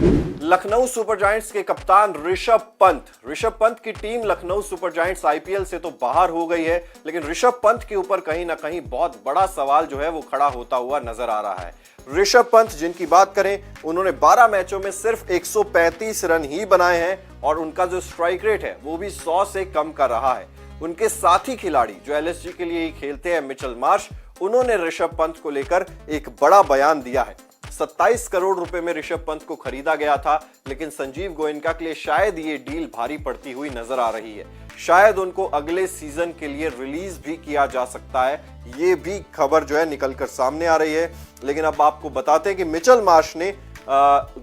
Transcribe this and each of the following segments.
Lucknow super giants के कप्तान ऋषभ पंत की team Lucknow super giants IPL से तो बाहर हो गई है, लेकिन ऋषभ पंत के ऊपर कहीं ना कहीं बहुत बड़ा सवाल जो है वो खड़ा होता हुआ नजर आ रहा है। ऋषभ पंत जिनकी बात करें, उन्होंने 12 मैचों में सिर्फ 135 रन ही बनाए हैं और उनका जो स्ट्राइक रेट है वो भी 100 से कम का रहा है। उनके साथी खिलाड़ी जो एलएसजी के लिए ही खेलते हैं, मिचेल मार्श, उन्होंने ऋषभ पंत को लेकर एक बड़ा बयान दिया है। 27 करोड़ रुपए में ऋषभ पंत को खरीदा गया था, लेकिन संजीव गोयनका के लिए शायद ये डील भारी पड़ती हुई नजर आ रही है। शायद उनको अगले सीजन के लिए रिलीज भी किया जा सकता है, ये भी खबर जो है निकलकर सामने आ रही है। लेकिन अब आपको बताते हैं कि मिचेल मार्श ने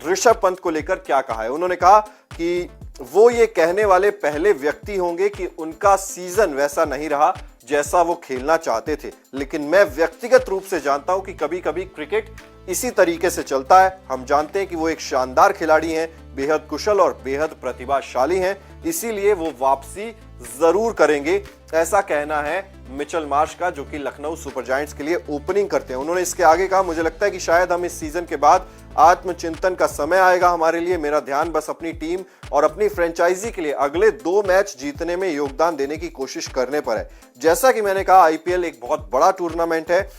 ऋषभ पंत को लेकर क्या कहा है। उन्होंने कहा कि वो ये कहने वाले पहले व्यक्ति होंगे कि उनका सीजन वैसा नहीं रहा जैसा वो खेलना चाहते थे, लेकिन मैं व्यक्तिगत रूप से जानता हूं कि कभी कभी क्रिकेट इसी तरीके से चलता है। हम जानते हैं कि वो एक शानदार खिलाड़ी हैं, बेहद कुशल और बेहद प्रतिभाशाली हैं, इसीलिए वो वापसी जरूर करेंगे, ऐसा कहना है मिचेल मार्श का, जो कि लखनऊ सुपर जायंट्स के लिए ओपनिंग करते हैं। उन्होंने इसके आगे कहा, मुझे लगता है कि शायद हम इस सीजन के बाद आत्मचिंतन का समय आएगा हमारे लिए। मेरा ध्यान बस अपनी टीम और अपनी फ्रेंचाइजी के लिए अगले 2 मैच जीतने में योगदान देने की कोशिश करने पर है। जैसा कि मैंने कहा, आईपीएल एक बहुत बड़ा टूर्नामेंट है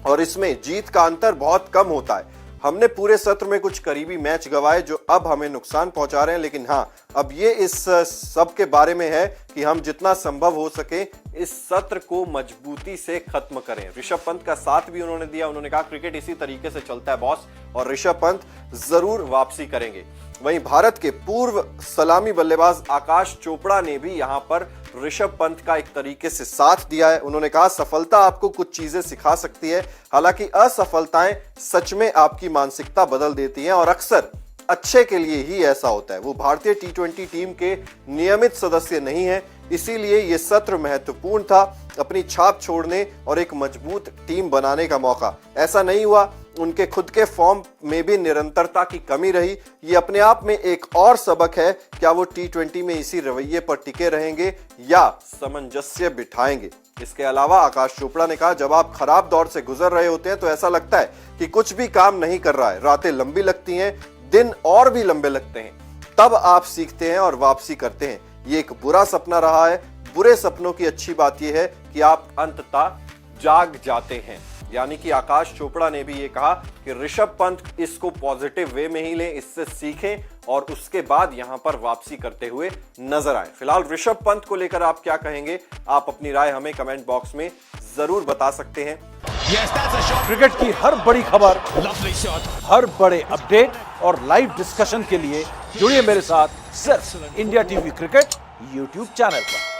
और इसमें जीत का अंतर बहुत कम होता है। हमने पूरे सत्र में कुछ करीबी मैच गंवाए जो अब हमें नुकसान पहुंचा रहे हैं, लेकिन हाँ, अब ये इस सब के बारे में है कि हम जितना संभव हो सके इस सत्र को मजबूती से खत्म करें। ऋषभ पंत का साथ भी उन्होंने दिया। उन्होंने कहा क्रिकेट इसी तरीके से चलता है बॉस, और ऋषभ पंत जरूर वापसी करेंगे। वहीं भारत के पूर्व सलामी बल्लेबाज आकाश चोपड़ा ने भी यहां पर ऋषभ पंत का एक तरीके से साथ दिया है। उन्होंने कहा, सफलता आपको कुछ चीजें सिखा सकती है, हालांकि असफलताएं सच में आपकी मानसिकता बदल देती हैं और अक्सर अच्छे के लिए ही ऐसा होता है। वो भारतीय टी20 टीम के नियमित सदस्य नहीं है, इसीलिए ये सत्र महत्वपूर्ण था, अपनी छाप छोड़ने और एक मजबूत टीम बनाने का मौका। ऐसा नहीं हुआ, उनके खुद के फॉर्म में भी निरंतरता की कमी रही। ये अपने आप में एक और सबक है, क्या वो टी20 में इसी रवैये पर टिके रहेंगे या सामंजस्य बिठाएंगे। इसके अलावा आकाश चोपड़ा ने कहा, जब आप खराब दौर से गुजर रहे होते हैं तो ऐसा लगता है कि कुछ भी काम नहीं कर रहा है, रातें लंबी लगती हैं, दिन और भी लंबे लगते हैं, तब आप सीखते हैं और वापसी करते हैं। ये एक बुरा सपना रहा है। बुरे सपनों की अच्छी बात यह है कि आप अंततः जाग जाते हैं। यानी कि आकाश चोपड़ा ने भी ये कहा कि ऋषभ पंत इसको पॉजिटिव वे में ही लें, इससे सीखें और उसके बाद यहां पर वापसी करते हुए नजर आए। फिलहाल ऋषभ पंत को लेकर आप क्या कहेंगे? आप अपनी राय हमें कमेंट बॉक्स में जरूर बता सकते हैं। क्रिकेट की हर बड़ी खबर, हर बड़े अपडेट और लाइव डिस्कशन के लिए जुड़िए मेरे साथ सिर्फ India TV cricket YouTube channel पर।